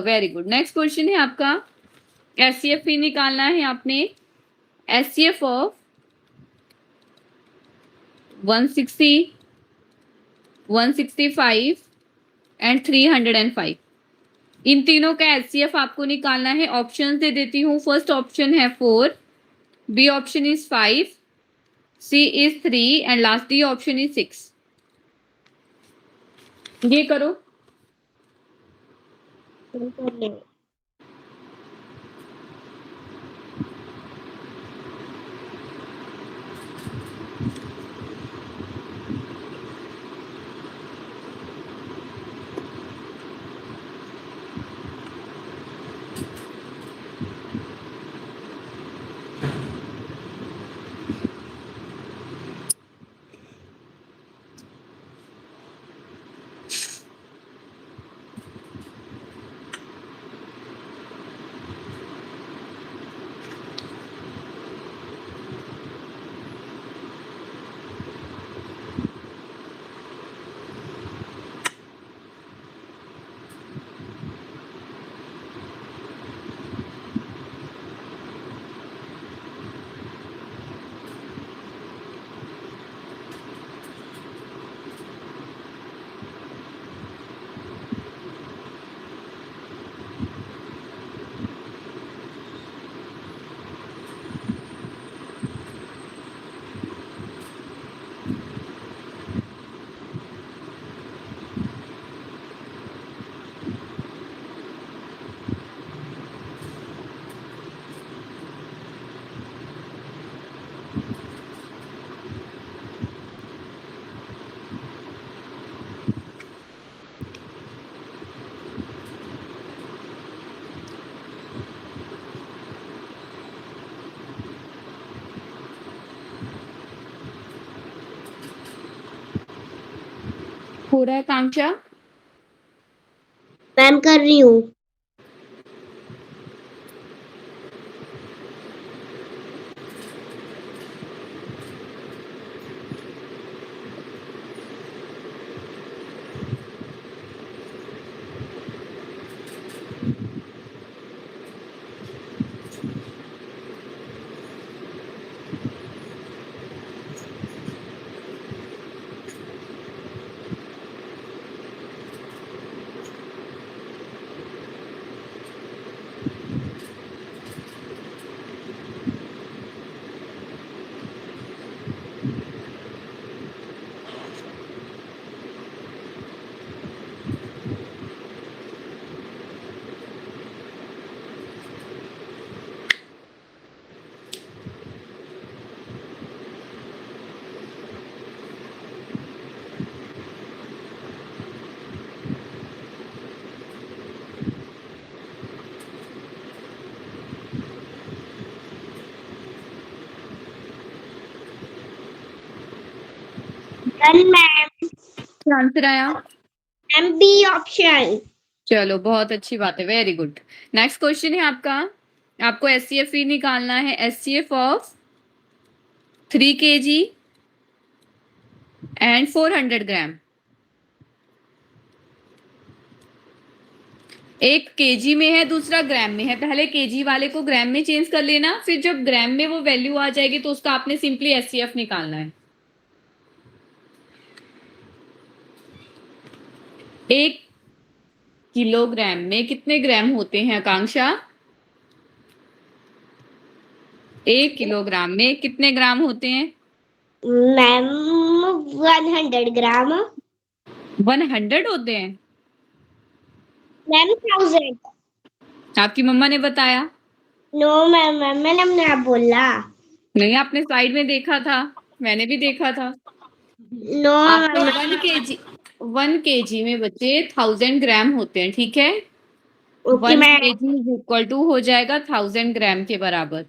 Very good. Next question है आपका, HCF ही निकालना है आपने। एचसीएफ ऑफ 160, 165 एंड 305, इन तीनों का एचसीएफ आपको निकालना है। ऑप्शन दे देती हूँ। फर्स्ट ऑप्शन है 4, B option is 5, C is 3 and last D option is 6। ये करो। हो रहा है कांक्षा? मैम कर रही हूँ। क्या आंसर आया? Ma'am B option. चलो बहुत अच्छी बात है, वेरी गुड। नेक्स्ट क्वेश्चन है आपका, आपको एचसीएफ ही निकालना है। एचसीएफ ऑफ 3 kg एंड 400 ग्राम। एक केजी में है, दूसरा ग्राम में है। पहले केजी वाले को ग्राम में चेंज कर लेना, फिर जब ग्राम में वो वैल्यू आ जाएगी तो उसका आपने सिंपली एचसीएफ निकालना है। 1 किलोग्राम में कितने ग्राम होते हैं आकांक्षा? 1 किलोग्राम में कितने ग्राम होते हैं? मैम 100 ग्राम। 100 होते हैं? मैम 1000। आपकी मम्मा ने बताया? नो मैम, मैंने आप बोला। नहीं, आपने स्लाइड में देखा था, मैंने भी देखा था। नो आपको मैम। 1 kg में बच्चे 1000 ग्राम होते हैं, ठीक है? Okay 1 ma'am. kg is equal to हो जाएगा 1000 ग्राम के बराबर।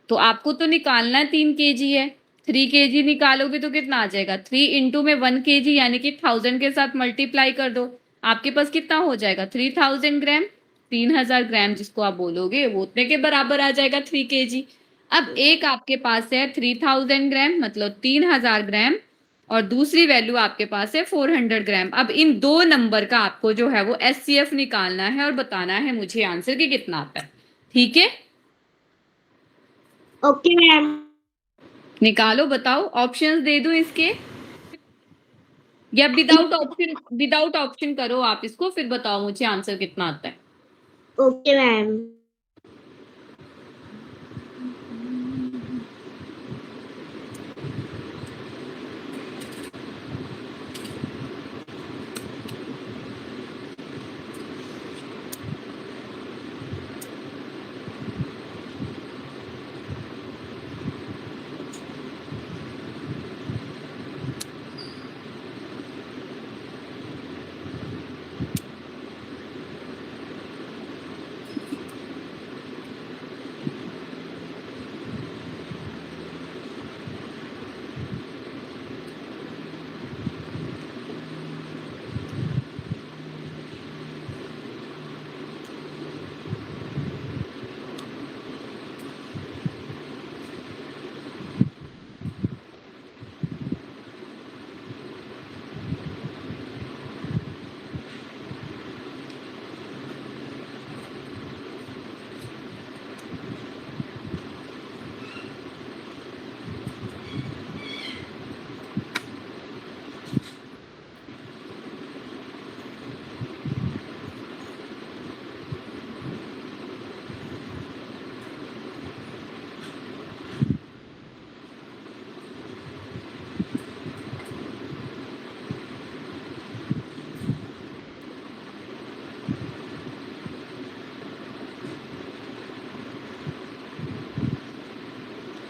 तो आपको तो निकालना 3 kg है। 3 kg निकालोगे तो कितना आ जाएगा? 3 इंटू में 1 kg यानी कि 1000 के साथ मल्टीप्लाई कर दो। आपके पास कितना हो जाएगा? 3000 ग्राम। 3000 ग्राम जिसको आप बोलोगे वो उतने के बराबर आ जाएगा 3 kg। अब एक आपके पास है 3000 ग्राम, मतलब 3000 ग्राम, और दूसरी वैल्यू आपके पास है 400 ग्राम। अब इन दो नंबर का आपको जो है वो एचसीएफ निकालना है और बताना है मुझे आंसर कि कितना आता है। ठीक है, ओके मैम। निकालो, बताओ, ऑप्शंस दे दूं इसके या विदाउट ऑप्शन करो आप इसको, फिर बताओ मुझे आंसर कितना आता है। Okay ma'am.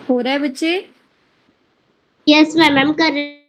हो रहा है बच्चे? यस मैम, मैम कर रहे।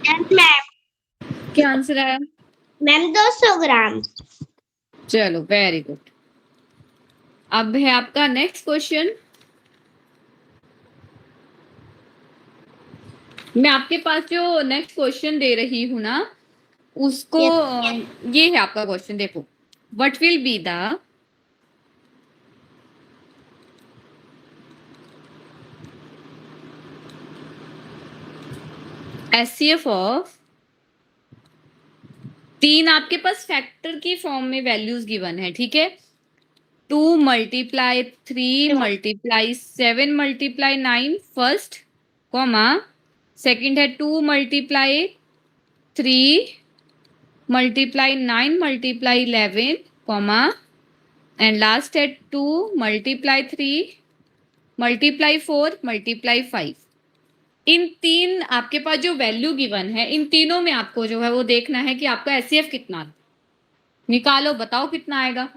मैम क्या आंसर आया? मैम 200 ग्राम। चलो, वेरी गुड। अब है आपका नेक्स्ट क्वेश्चन। मैं आपके पास जो नेक्स्ट क्वेश्चन दे रही हूं ना, उसको ये है आपका क्वेश्चन, देखो। What will be the HCF of, तीन आपके पास फैक्टर की फॉर्म में वैल्यूज गिवन है, ठीक है। 2 multiply 3 multiply 7 multiply 9 first, comma, second है 2 multiply 3 multiply 9 multiply 11, comma, and last है 2 मल्टीप्लाई 3 मल्टीप्लाई 4 मल्टीप्लाई 5। इन तीन आपके पास जो वैल्यू गिवन है, इन तीनों में आपको जो है वो देखना है कि आपका एचसीएफ कितना है। निकालो, बताओ कितना आएगा।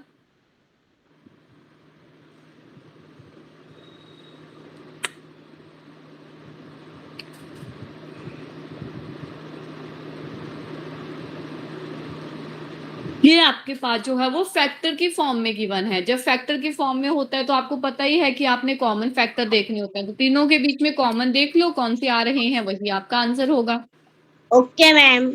ये आपके पास जो है वो फैक्टर की फॉर्म में गिवन है। जब फैक्टर की फॉर्म में होता है तो आपको पता ही है कि आपने कॉमन फैक्टर देखने होते हैं, तो तीनों के बीच में कॉमन देख लो, कौन से आ रहे हैं वही आपका आंसर होगा। Okay ma'am.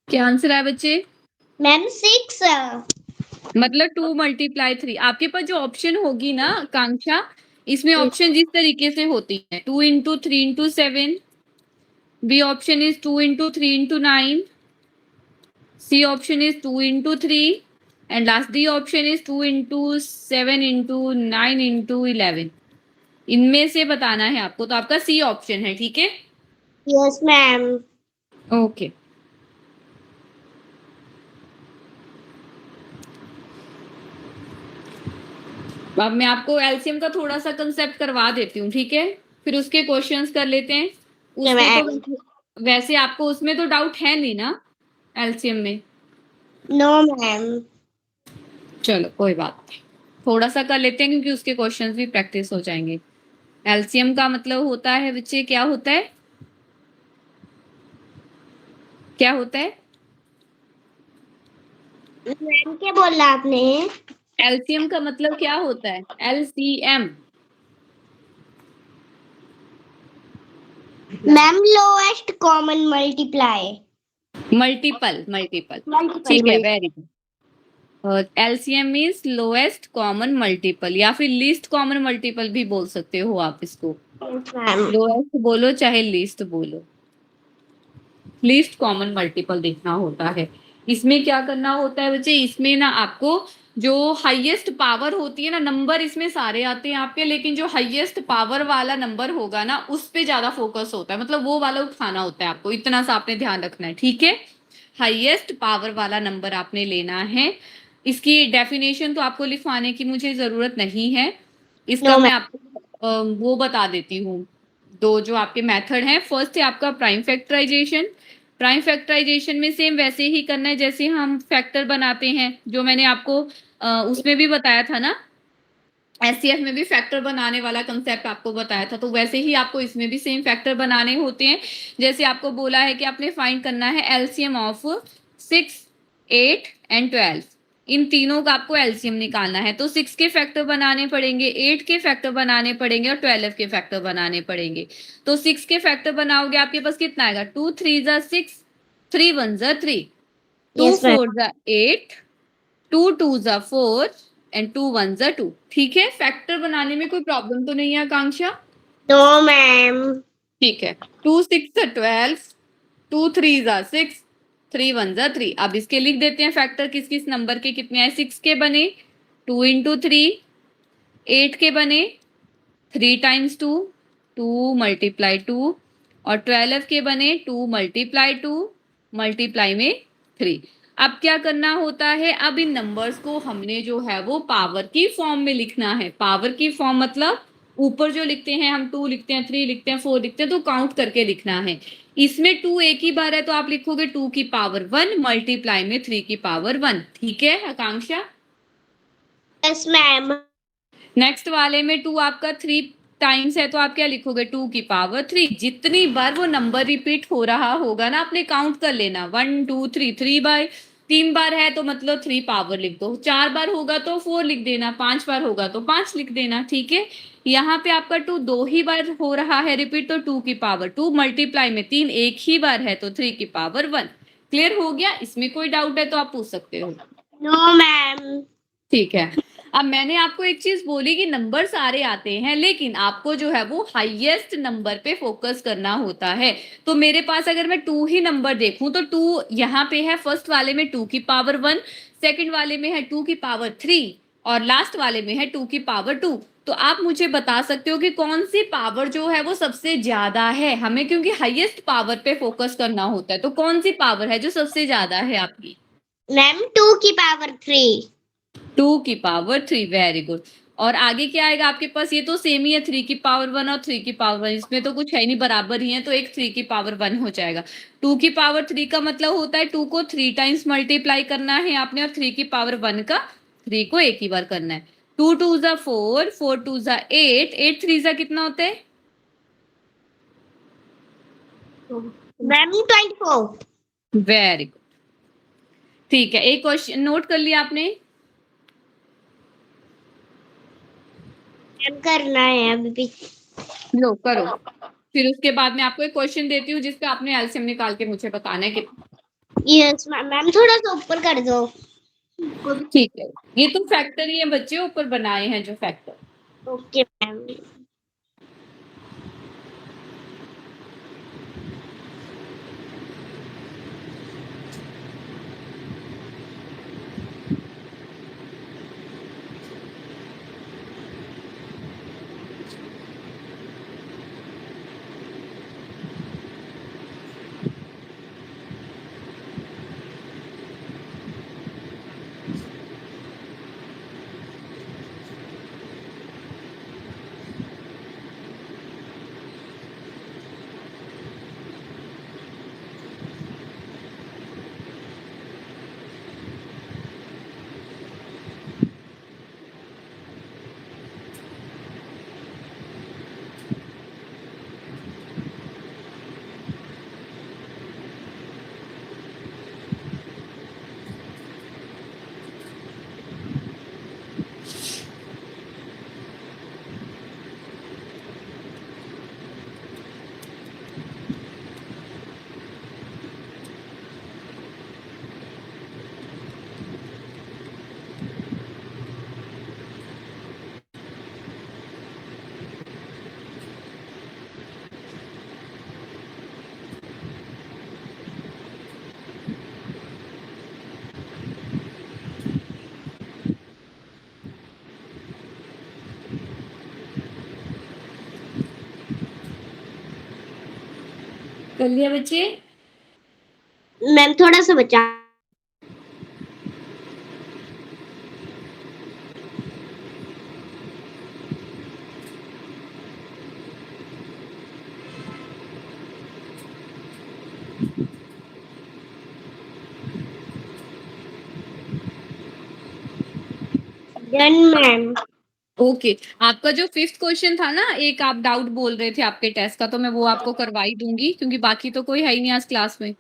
क्या आंसर है बच्चे? मैम 6। मतलब 2 मल्टीप्लाई 3। आपके पास जो ऑप्शन होगी ना कांक्षा, इसमें ऑप्शन जिस तरीके से होती है 2 into 3 into 7, B option is 2 into 3 into 9, C option is 2 into 3 and last D option is 2 into 7 into 9 into 11। इनमें से बताना है आपको, तो आपका सी ऑप्शन है, ठीक है? Yes ma'am. ओके। अब मैं आपको एलसीएम का थोड़ा सा कंसेप्ट करवा देती हूँ, ठीक है? फिर उसके क्वेश्चंस कर लेते हैं। उसमें तो वैसे आपको उसमें तो डाउट है नहीं ना एलसीएम में? No ma'am. चलो कोई बात नहीं, थोड़ा सा कर लेते हैं क्योंकि उसके क्वेश्चंस भी प्रैक्टिस हो जाएंगे। एलसीएम का मतलब होता है बच्चे, क्या होता है? क्या होता है? मैम क्या बोला आपने? एलसीएम का मतलब क्या होता है? LCM ma'am lowest common multiply. Multiple, multiple, ठीक है, very good. LCM means lowest common multiple या फिर लीस्ट कॉमन मल्टीपल भी बोल सकते हो आप इसको। मैम। लोएस्ट बोलो चाहे लीस्ट बोलो, लीस्ट कॉमन मल्टीपल देखना होता है। इसमें क्या करना होता है बच्चे, इसमें ना आपको जो हाईएस्ट पावर होती है ना, नंबर इसमें सारे आते हैं आपके, लेकिन जो हाईएस्ट पावर वाला नंबर होगा ना उस पे ज्यादा फोकस होता है, मतलब वो वाला उठाना होता है आपको, इतना सा आपने ध्यान रखना है, ठीक है? हाईएस्ट पावर वाला नंबर आपने लेना है। इसकी डेफिनेशन तो आपको लिखवाने की मुझे जरूरत नहीं है, इसका नो मैं मैम। आपको वो बता देती हूँ। दो जो आपके मेथड हैं, फर्स्ट है आपका प्राइम फैक्टराइजेशन। प्राइम फैक्टराइजेशन में सेम वैसे ही करना है जैसे हम फैक्टर बनाते हैं, जो मैंने आपको उसमें भी बताया था ना, एससीएफ में भी फैक्टर बनाने वाला कंसेप्ट आपको बताया था, तो वैसे ही आपको इसमें भी सेम फैक्टर बनाने होते हैं। जैसे आपको बोला है कि आपने फाइंड करना है एलसीएम ऑफ 6, 8 एंड 12। इन तीनों का आपको एलसीएम निकालना है, तो 6 के फैक्टर बनाने पड़ेंगे, 8 के फैक्टर बनाने पड़ेंगे और 12 के फैक्टर बनाने पड़ेंगे। तो 6 के फैक्टर बनाओगे आपके पास कितना आएगा? 2 3 जा 6, 3 1 जा 3, 2 यस मैम। 4 जा 8, 2 2 जा 4 एंड 2 1 जा 2। ठीक है, फैक्टर बनाने में कोई प्रॉब्लम तो नहीं है आकांक्षा? No ma'am. ठीक है, 2 6 जा 12, 2 3 जा 6, 3 1 जा 3। अब इसके लिख देते हैं फैक्टर किस किस नंबर के कितने आए। 6 के बने 2 इंटू 3, 8 के बने 3 टाइम्स 2, 2 मल्टीप्लाई 2, और 12 के बने 2 मल्टीप्लाई 2 मल्टीप्लाई में 3। अब क्या करना होता है, अब इन नंबर्स को हमने जो है वो पावर की फॉर्म में लिखना है। पावर की फॉर्म मतलब ऊपर जो लिखते हैं हम, 2 लिखते हैं, 3 लिखते हैं, 4 लिखते हैं, तो काउंट करके लिखना है। इसमें 2 एक ही बार है तो आप लिखोगे 2 की पावर 1 मल्टीप्लाई में 3 की पावर 1। ठीक है आकांक्षा? Yes ma'am. नेक्स्ट वाले में 2 आपका 3 टाइम्स है तो आप क्या लिखोगे? 2 की पावर 3। जितनी बार वो नंबर रिपीट हो रहा होगा ना आपने काउंट कर लेना, 1 2 3, 3 बार, 3 बार है तो मतलब 3 पावर लिख दो, 4 बार होगा तो 4 लिख देना, 5 बार होगा तो 5 लिख देना। ठीक है, यहाँ पे आपका 2 दो ही बार हो रहा है रिपीट, तो 2 की पावर 2 मल्टीप्लाई में 3 एक ही बार है तो 3 की पावर 1। क्लियर हो गया? इसमें कोई डाउट है तो आप पूछ सकते हो। No ma'am. ठीक है, अब मैंने आपको एक चीज बोली कि नंबर सारे आते हैं, लेकिन आपको जो है वो हाईएस्ट नंबर पे फोकस करना होता है। तो मेरे पास अगर मैं 2 ही नंबर देखूं तो 2 यहाँ पे है, फर्स्ट वाले में 2 की पावर 1, सेकंड वाले में है 2 की पावर 3 और लास्ट वाले में है 2 की पावर 2। तो आप मुझे बता सकते हो कि कौन सी पावर जो है वो सबसे ज्यादा है? हमें क्योंकि हाईएस्ट पावर पे फोकस करना होता है, तो कौन सी पावर है जो सबसे ज्यादा है आपकी? मैम 2 की पावर 3। 2 की पावर 3, वेरी गुड। और आगे क्या आएगा आपके पास? ये तो सेम ही है, 3 की पावर 1 और 3 की पावर 1, इसमें तो कुछ है नहीं, बराबर ही है, तो एक 3 की पावर 1 हो जाएगा। 2 की पावर 3 का मतलब होता है 2 को 3 टाइम्स मल्टीप्लाई करना है आपने, और 3 की पावर 1 का 3 को एक ही बार करना है। 2 2 जा 4, 4 2 जा 8, 8 3 जा कितना होता है? मैम 24। Very good. ठीक है, एक क्वेश्चन नोट कर लिया आपने? मैम करना है अभी भी। लो करो, फिर उसके बाद मैं आपको एक क्वेश्चन देती हूँ जिसका आपने एलसीएम निकाल के मुझे बताना है कि यस मैम, थोड़ा सा ऊपर कर दो। ठीक है, ये तो फैक्टर ही है बच्चे, ऊपर बनाए हैं जो फैक्टर। Okay ma'am. कर लिया बच्चे? मैम थोड़ा सा बचा। Done ma'am. ओके, आपका जो फिफ्थ क्वेश्चन था ना, एक आप डाउट बोल रहे थे आपके टेस्ट का, तो मैं वो आपको करवा ही दूंगी क्योंकि बाकी तो कोई है ही नहीं आज क्लास में।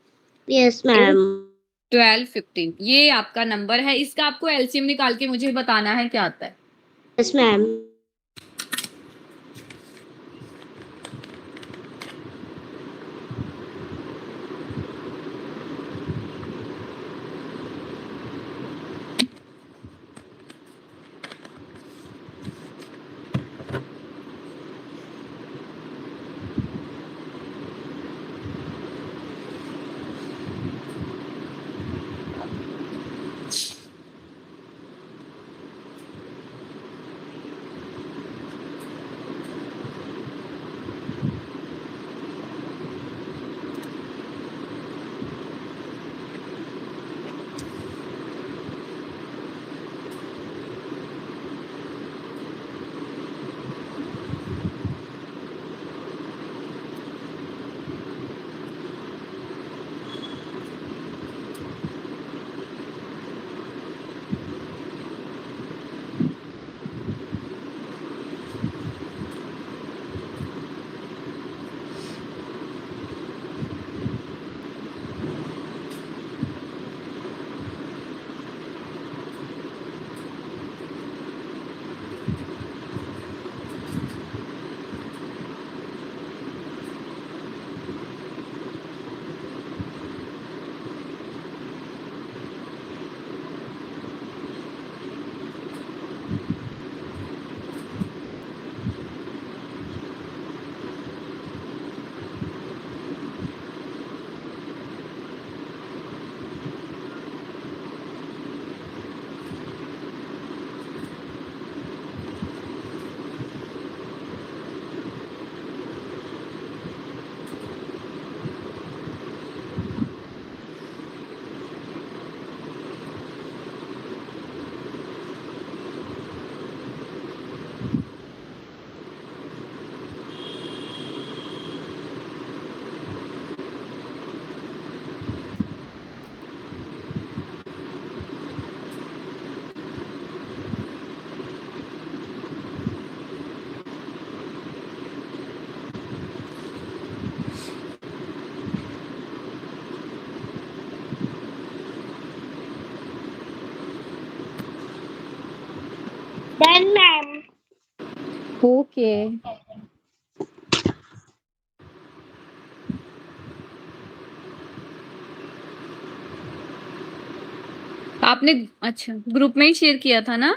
Yes ma'am. 12, 15 ये आपका नंबर है, इसका आपको एलसीएम निकाल के मुझे बताना है क्या आता है। Yes ma'am. Done ma'am. Okay, आपने अच्छा ग्रुप में ही शेयर किया था ना?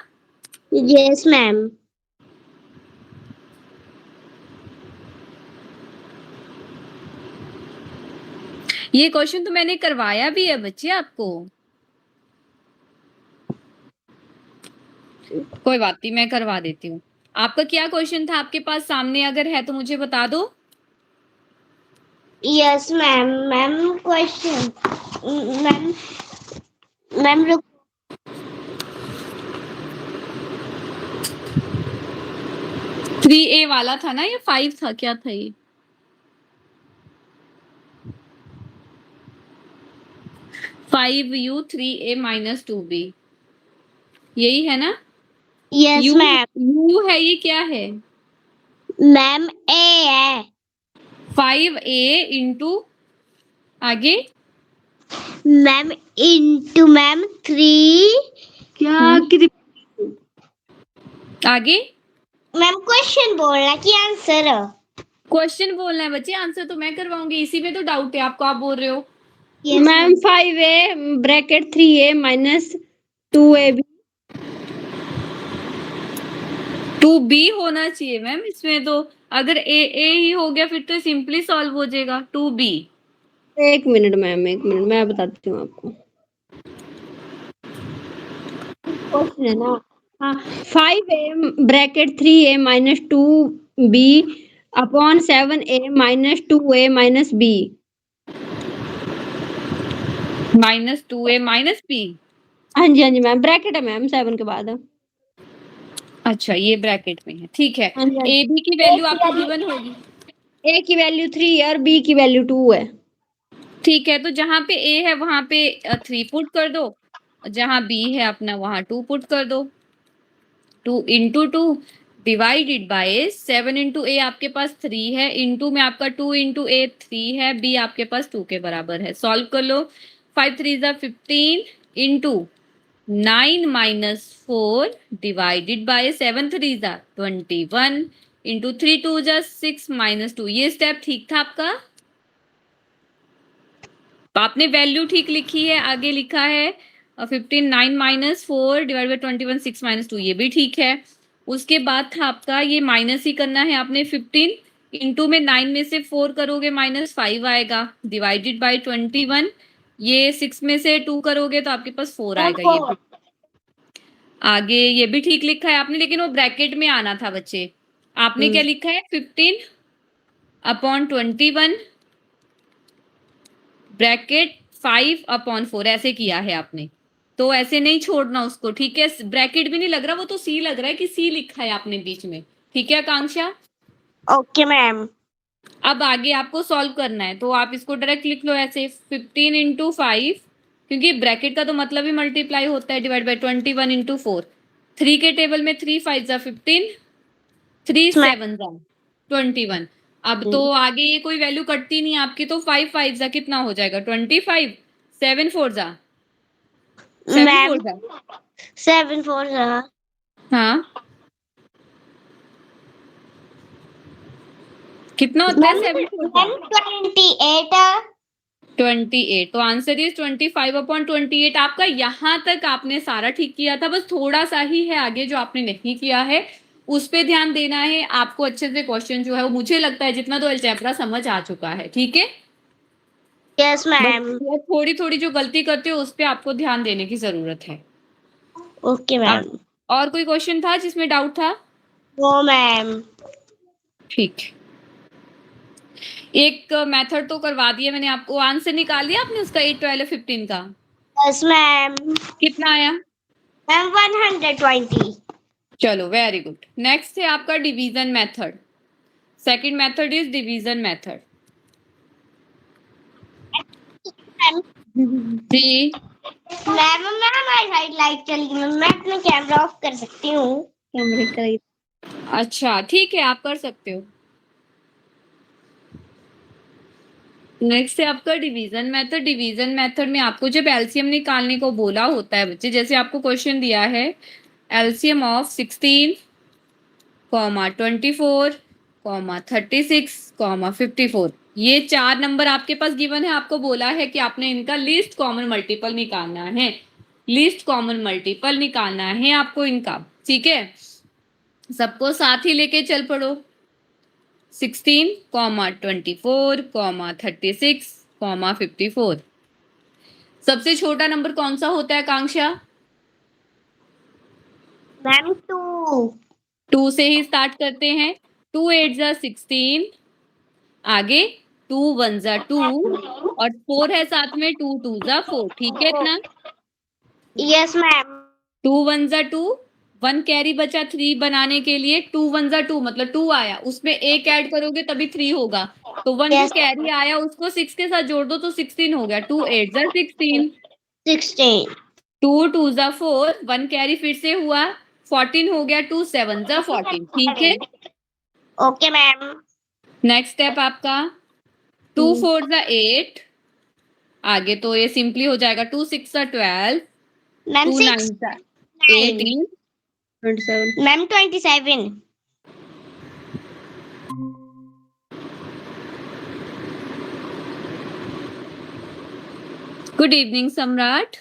Yes, ma'am. ये क्वेश्चन तो मैंने करवाया भी है बच्चे आपको। कोई बात नहीं, मैं करवा देती हूँ। आपका क्या क्वेश्चन था आपके पास सामने, अगर है तो मुझे बता दो। Yes, ma'am. Ma'am, question. Ma'am, ma'am, look. 3A वाला था ना, या 5 था, क्या था ये? 5U 3A माइनस 2B, यही है ना? Yes, U ma'am. U है, ये क्या है? Ma'am, A है. 5A इंटू आगे Ma'am, into ma'am 3. क्या आगे मैम क्वेश्चन बोलना कि आंसर? क्वेश्चन बोलना है बच्चे, आंसर तो मैं करवाऊंगी। इसी में तो डाउट है आपको, आप बोल रहे हो। Ma'am 5A bracket 3A minus 2AB. 2B होना चाहिए मैम इसमें तो। अगर A ही हो गया फिर तो सिंपली सॉल्व हो जाएगा। 2B। एक मिनट मैम, एक मिनट, मैं बताती हूँ आपको। क्वेश्चन है ना, हाँ, 5A bracket 3A minus 2B upon 7A minus 2A minus B. Minus 2A minus B। हाँ जी, हाँ जी मैम, ब्रैकेट है मैम 7 के बाद. अच्छा, ये ब्रैकेट में है, ठीक है। हाँ जी, हाँ ए जी. बी की वैल्यू आपको गिवन होगी। A की वैल्यू 3 है और B की वैल्यू 2 है. ठीक है, तो जहां पे ए है वहां पे 3 पुट कर दो, जहां बी है अपना वहां 2 पुट कर दो। 2 इंटू 2 डिवाइडेड बाय 7 इंटू ए, आपके पास 3 है, इंटू में आपका 2 इंटू ए 3 है, बी आपके पास 2 के बराबर है। सॉल्व कर लो। 5 3 जा 15 इंटू 9 माइनस 4 डिवाइडेड बाय 7 3 जा 21 इंटू 3 2 जा 6 माइनस 2। ये स्टेप ठीक था आपका? आपने वैल्यू ठीक लिखी है, आगे लिखा है 15 9 माइनस 4 डिवाइड बाई 21 6 माइनस 2, ये भी ठीक है। उसके बाद था आपका ये माइनस ही करना है आपने। 15 इंटू में 9 में से 4 करोगे माइनस 5 आएगा, डिवाइडेड बाई 21, ये 6 में से 2 करोगे तो आपके पास 4 आएगा। ये भी आगे ये भी ठीक लिखा है आपने, लेकिन वो ब्रैकेट में आना था बच्चे। आपने क्या लिखा है? 15 अपॉन 21 ब्रैकेट 5 अपॉन 4, ऐसे किया है आपने। तो ऐसे नहीं छोड़ना उसको, ठीक है? ब्रैकेट भी नहीं लग रहा, वो तो सी लग रहा है कि सी लिखा है आपने बीच में। ठीक है आकांक्षा? Okay ma'am. अब आगे आपको सॉल्व करना है, तो आप इसको डायरेक्ट लिख लो ऐसे 15 इंटू 5, क्योंकि ब्रैकेट का तो मतलब ही मल्टीप्लाई होता है, डिवाइड बाई 21 इंटू 4। 3 के टेबल में 3 5 जा 15, 3 7 जा 21। अब तो आगे ये कोई वैल्यू कटती नहीं आपकी, तो 5 5 जा कितना हो जाएगा? 25। 7 4 जा 7 मैम 4 जा 7 4 हाँ, कितना होता है? मैम 7 4 जा मैम 28. 28। तो आंसर इज 25 अपॉन 28। आपका यहां तक आपने सारा ठीक किया था, बस थोड़ा सा ही है आगे जो आपने नहीं किया है, उस पे ध्यान देना है आपको। अच्छे से क्वेश्चन जो है वो मुझे लगता है जितना तो अलजेब्रा समझ आ चुका है, ठीक है? यस बस मैम. ये थोड़ी थोड़ी जो गलती करते हो उस पे आपको ध्यान देने की जरूरत है। ओके अब मैम. और कोई क्वेश्चन था जिसमें डाउट था? No ma'am. ठीक है, एक मेथड तो करवा दिया मैंने आपको। आंसर निकाल लिया आपने उसका 8 12 15 का? Yes ma'am. कितना आया? मैम 120. चलो वेरी गुड। नेक्स्ट है आपका division method. Second method is division method. जी मैम मैम आई लाइट चली गई. मैं अपना कैमरा ऑफ कर सकती हूँ? कैमरे का. अच्छा, ठीक है, आप कर सकते हो। नेक्स्ट है आपका डिवीजन मेथड। डिवीजन मेथड में आपको जब एलसीएम निकालने को बोला होता है बच्चे, जैसे आपको क्वेश्चन दिया है LCM of 16 comma 24 comma 36 comma 54, ये 4 नंबर आपके पास गिवन है। आपको बोला है कि आपने इनका लीस्ट कॉमन मल्टीपल निकालना है। लीस्ट कॉमन मल्टीपल निकालना है आपको इनका, ठीक है। सबको साथ ही लेके चल पड़ो। 16, 24, 36, 54। सबसे छोटा नंबर कौन सा होता है आकांक्षा? मैम 2। 2 से ही स्टार्ट करते हैं। 2 8 जा 16, आगे 2 1 जा 2 और 4 है साथ में, 2 2 जा 4, ठीक है ना? Yes ma'am. 2 1 जा 2, 1 कैरी बचा 3 बनाने के लिए। 2 1 जा 2 मतलब 2 आया, उसमें एक ऐड करोगे तभी 3 होगा। तो 1 जो Yes. कैरी आया उसको 6 के साथ जोड़ दो तो 16 हो गया। 2 8 जा 16, 16। 2 2 जा 4, 1 कैरी फिर से हुआ, 14 हो गया। 2 7 जा 14, ठीक है। Okay ma'am. नेक्स्ट स्टेप आपका 2 4 जा 8, आगे तो ये सिंपली हो जाएगा। 2 6 जा 12, मैम 2 9 6 जा 9 18, 27 मैम 27। गुड इवनिंग सम्राट।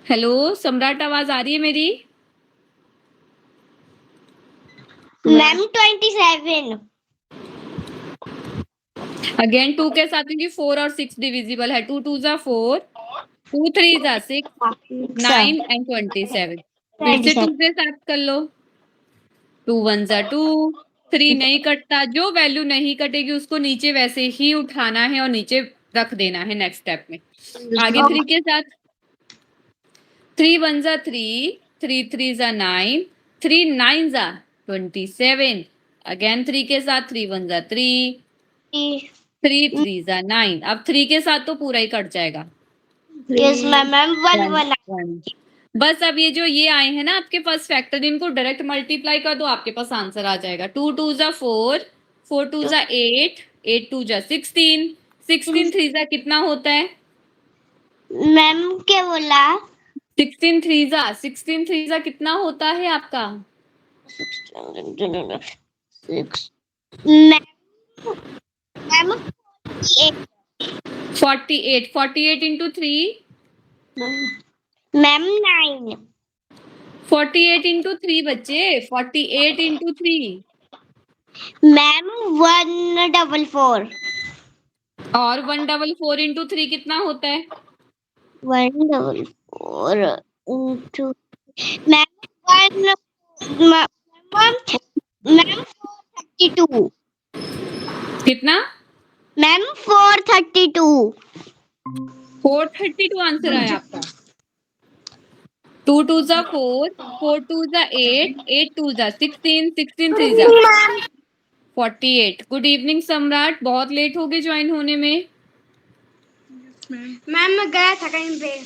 हेलो सम्राट, आवाज आ रही है मेरी? मैम 27। अगेन 2 के साथ क्योंकि 4 और 6 डिविजिबल है। 2 2 जा 4, 2 3 जा 6, 9 एंड 27। फिर से 2 से साथ कर लो। 2 1 जा 2, 3 नहीं कटता, जो वैल्यू नहीं कटेगी उसको नीचे वैसे ही उठाना है और नीचे रख देना है नेक्स्ट स्टेप में। आगे 3 के साथ 3 1 जा 3, 3 3 जा 9, 3 9 जा 27। अगेन 3 के साथ 3 1 जा 3, 3 3 जा 9। अब 3 के साथ तो पूरा ही कट जाएगा। Yes ma'am 1 1। 1। बस अब ये जो ये आए हैं ना आपके पास फैक्टर, इनको डायरेक्ट मल्टीप्लाई कर दो, आपके पास आंसर आ जाएगा। 2 2 जा 4, 4 2 जा 8, 8 2 जा 16, 16 3 जा कितना होता है? मैम क्या बोला? 16 3 जा कितना होता है आपका? 6 मैम 48, 48 इंटू 3, मैम 9। 48 इंटू 3 बच्चे, 48 इंटू 3 मैम 144। और 144 इंटू 3 कितना होता है? 144 into मैम 432। कितना? मैम 432। 432 आंसर आया आपका। 2 2 जा 4, 4 2 जा 8, 8 2 जा 16, 16 3 जा 48। गुड इवनिंग सम्राट, बहुत लेट हो गए ज्वाइन होने में। मैम मैं गया था कहीं पे।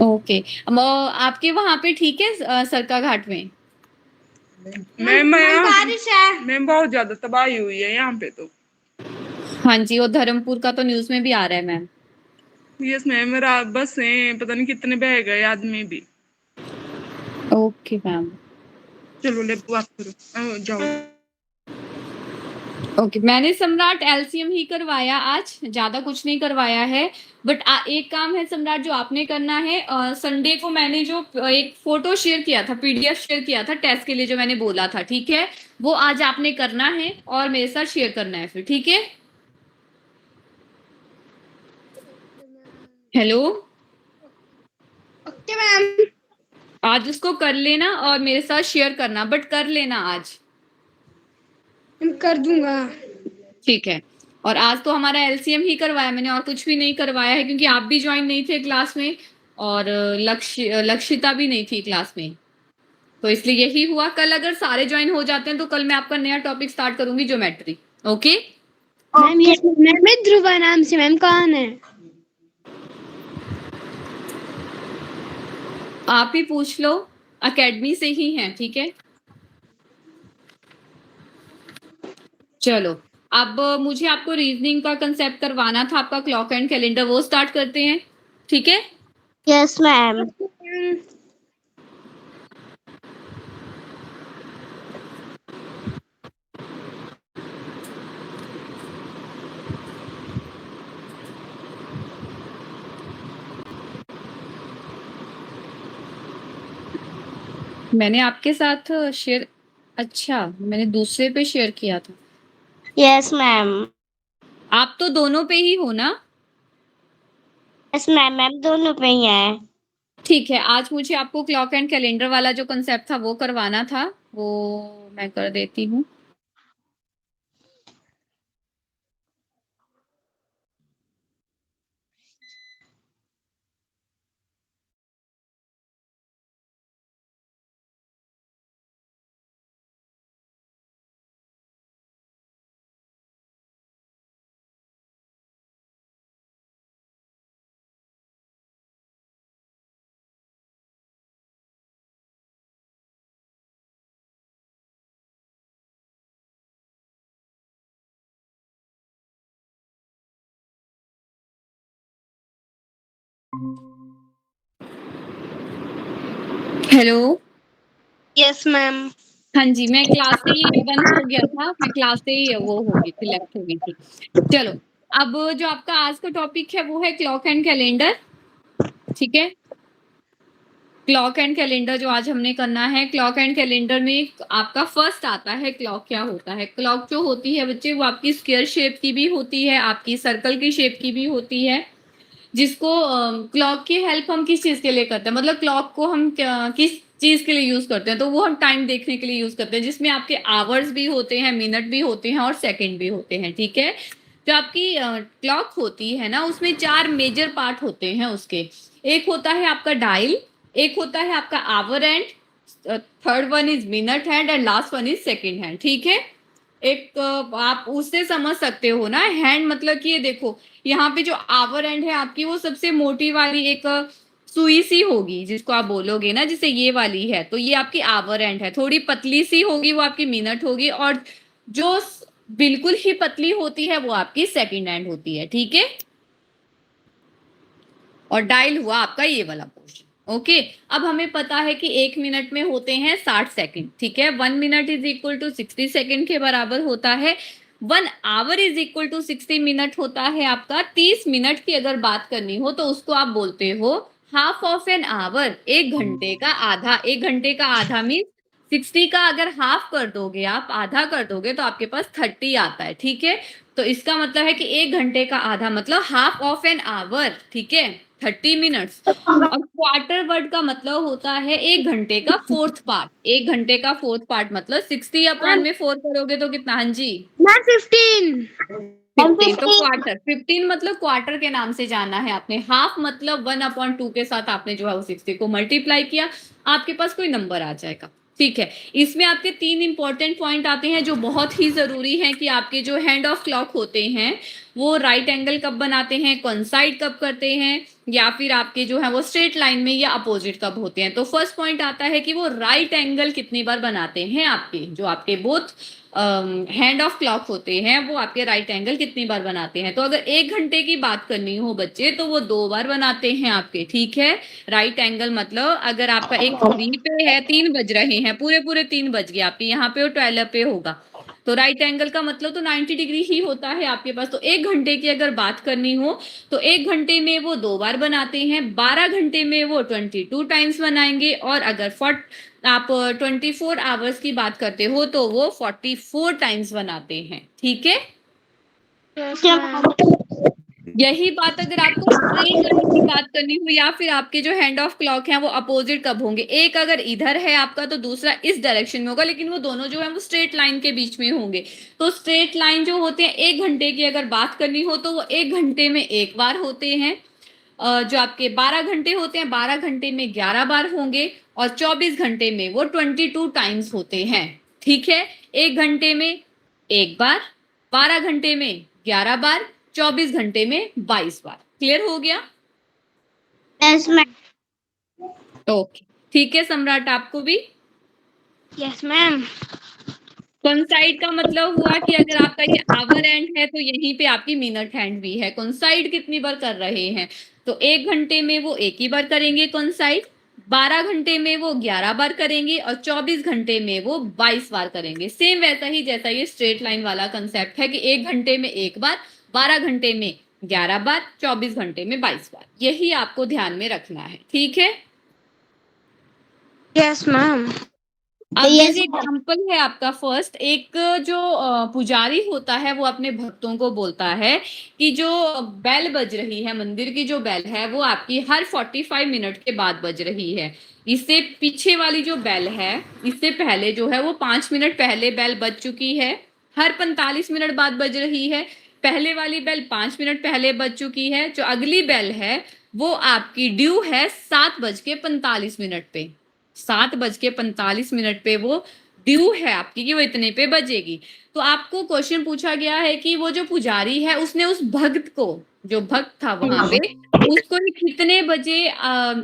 ओके, आपके वहां पे ठीक है सरका घाट में? मैम बारिश है। मैम बहुत ज्यादा तबाही हुई है यहाँ पे तो। हाँ जी, वो धर्मपुर का तो न्यूज में भी आ रहा है मैम। यस मैम, बस है, पता नहीं कितने बह गए आदमी भी। Okay ma'am. चलो ले बात करो, जाओ। ओके, मैंने सम्राट एलसीएम ही करवाया आज, ज्यादा कुछ नहीं करवाया है। बट एक काम है सम्राट जो आपने करना है, संडे को मैंने जो एक फोटो शेयर किया था, पीडीएफ शेयर किया था टेस्ट के लिए जो मैंने बोला था, ठीक है, वो आज आपने करना है और मेरे साथ शेयर करना है फिर, ठीक है। Hello, okay ma'am. आज उसको कर लेना और मेरे साथ शेयर करना, बट कर लेना आज, कर दूंगा। ठीक है। और आज तो हमारा एलसीएम ही करवाया मैंने, और कुछ भी नहीं करवाया है क्योंकि आप भी ज्वाइन नहीं थे क्लास में और लक्षिता भी नहीं थी क्लास में, तो इसलिए यही हुआ। कल अगर सारे ज्वाइन हो जाते हैं तो कल मैं आपका नया टॉपिक स्टार्ट करूंगी, geometry. Okay ma'am yes ma'am, Dhruva नाम से। मैम कौन है? आप ही पूछ लो, एकेडमी से ही हैं, ठीक है। चलो, अब मुझे आपको रीजनिंग का कंसेप्ट करवाना था, आपका क्लॉक एंड कैलेंडर, वो स्टार्ट करते हैं, ठीक है। Yes ma'am. मैंने आपके साथ शेयर, अच्छा मैंने दूसरे पे शेयर किया था। Yes ma'am. आप तो दोनों पे ही हो ना? यस मैम, मैम दोनों पे ही है। ठीक है, आज मुझे आपको क्लॉक एंड कैलेंडर वाला जो कंसेप्ट था वो करवाना था, वो मैं कर देती हूँ। हेलो। Yes ma'am. हाँ जी, मैं क्लास से ही बंद हो गया था, मैं क्लास से ही वो हो गई थी, लेफ्ट हो गई थी। चलो, अब जो आपका आज का टॉपिक है वो है क्लॉक एंड कैलेंडर। ठीक है, क्लॉक एंड कैलेंडर जो आज हमने करना है, क्लॉक एंड कैलेंडर में आपका फर्स्ट आता है क्लॉक क्या होता है। क्लॉक जो होती है बच्चे, वो आपकी स्क्वायर शेप की भी होती है, आपकी सर्कल की शेप की भी होती है। जिसको क्लॉक की हेल्प हम किस चीज के लिए करते हैं, मतलब क्लॉक को हम किस चीज के लिए यूज करते हैं, तो वो हम टाइम देखने के लिए यूज करते हैं, जिसमें आपके आवर्स भी होते हैं, मिनट भी होते हैं और सेकंड भी होते हैं। ठीक है, जो आपकी क्लॉक होती है ना, उसमें 4 मेजर पार्ट होते हैं उसके। एक होता है आपका डायल, एक होता है आपका our and, third one is minute hand and last one is second hand. ठीक है, एक आप उससे समझ सकते हो ना, हैंड मतलब कि ये देखो, यहाँ पे जो आवर एंड है आपकी, वो सबसे मोटी वाली एक सुई सी होगी, जिसको आप बोलोगे ना, जिसे ये वाली है, तो ये आपकी आवर एंड है। थोड़ी पतली सी होगी वो आपकी मिनट होगी, और जो बिल्कुल ही पतली होती है वो आपकी सेकंड हैंड होती है। ठीक है, और डायल हुआ आपका ये वाला पोर्शन। ओके, अब हमें पता है कि 1 मिनट में होते हैं 60 सेकंड। ठीक है, 1 minute is equal to 60 second के बराबर होता है। 1 hour is equal to 60 minute होता है आपका। 30 मिनट की अगर बात करनी हो तो उसको आप बोलते हो हाफ ऑफ एन आवर, 1 घंटे का आधा। 1 घंटे का आधा मीन 60 का अगर हाफ कर दोगे, आप आधा कर दोगे, तो आपके पास 30 आता है। ठीक है, तो इसका मतलब है कि 1 घंटे का आधा मतलब हाफ ऑफ एन आवर। ठीक है, 30 मिनट्स। और क्वार्टर वर्ड का मतलब होता है 1 घंटे का फोर्थ पार्ट। 1 घंटे का फोर्थ पार्ट मतलब 60 अपॉन में 4 करोगे तो कितना? हाँ जी, मैम 15। 15। तो क्वार्टर, 15 मतलब क्वार्टर के नाम से जाना है आपने। हाफ मतलब 1/2 के साथ आपने जो है वो 60 को मल्टीप्लाई किया, आपके पास कोई नंबर आ जाएगा। ठीक है, इसमें आपके 3 इंपॉर्टेंट पॉइंट आते हैं जो बहुत ही जरूरी हैं, कि आपके जो हैंड ऑफ क्लॉक होते हैं वो राइट एंगल कब बनाते हैं, कॉन्साइड कब करते हैं, या फिर आपके जो है वो स्ट्रेट लाइन में या अपोजिट कब होते हैं। तो फर्स्ट पॉइंट आता है कि वो राइट एंगल कितनी बार बनाते हैं, आपके जो आपके बोथ हैंड ऑफ क्लॉक होते हैं वो आपके राइट एंगल कितनी बार बनाते हैं। तो अगर 1 घंटे की बात करनी हो बच्चे, तो वो 2 बार बनाते हैं आपके। ठीक है, राइट एंगल मतलब अगर आपका एक 3 पे है, 3 बज रहे हैं, पूरे पूरे 3 बज गए आपके यहाँ पे, और 12 पे होगा, तो राइट एंगल का मतलब तो 90 डिग्री ही होता है आपके पास। तो 1 घंटे की अगर बात करनी हो तो 1 घंटे में वो 2 बार बनाते हैं, 12 घंटे में वो 22 टाइम्स बनाएंगे, और अगर आप 24 आवर्स की बात करते हो तो वो 44 टाइम्स बनाते हैं। ठीक है, यही बात अगर आपको स्ट्रेट लाइन की बात करनी हो, या फिर आपके जो हैंड ऑफ क्लॉक है वो अपोजिट कब होंगे, एक अगर इधर है आपका तो दूसरा इस डायरेक्शन में होगा, लेकिन वो दोनों जो है वो स्ट्रेट लाइन के बीच में होंगे। तो स्ट्रेट लाइन जो होते हैं, 1 घंटे की अगर बात करनी हो तो वो 1 घंटे में 1 बार होते हैं। जो आपके 12 घंटे होते हैं, 12 घंटे में 11 बार होंगे, और 24 घंटे में वो 22 टाइम्स होते हैं। ठीक है, 1 घंटे में 1 बार, 12 घंटे में 11 बार, 24 घंटे में 22 बार। क्लियर हो गया? Yes ma'am. ओके, ठीक है सम्राट, आपको भी? Yes ma'am. कॉन्साइड का मतलब हुआ कि अगर आपका ये आवर एंड है तो यहीं पे आपकी मिनट हैंड भी है। कॉन्साइड कितनी बार कर रहे हैं, तो 1 घंटे में वो 1 ही बार करेंगे कॉन्साइड, 12 घंटे में वो 11 बार करेंगे, और 24 घंटे में वो 22 बार करेंगे। सेम वैसा ही जैसा ये स्ट्रेट लाइन वाला कंसेप्ट है कि 1 घंटे में 1 बार, 12 घंटे में 11 बार, 24 घंटे में 22 बार। यही आपको ध्यान में रखना है। ठीक है, यस मैम। अब Yes, जैसे एग्जाम्पल है आपका फर्स्ट, एक जो पुजारी होता है वो अपने भक्तों को बोलता है कि जो बेल बज रही है, मंदिर की जो बेल है वो आपकी हर 45 मिनट के बाद बज रही है। इससे पीछे वाली जो बेल है, इससे पहले जो है वो 5 मिनट पहले बेल बज चुकी है, हर 45 मिनट बाद बज रही है। पहले वाली बेल 5 मिनट पहले बज चुकी है। जो अगली बेल है वो आपकी ड्यू है 7:45 पे। 7:45 पे वो ड्यू है आपकी कि वो इतने पे बजेगी। तो आपको क्वेश्चन पूछा गया है कि वो जो पुजारी है उसने उस भक्त को, जो भक्त था वहां पे, उसको कितने बजे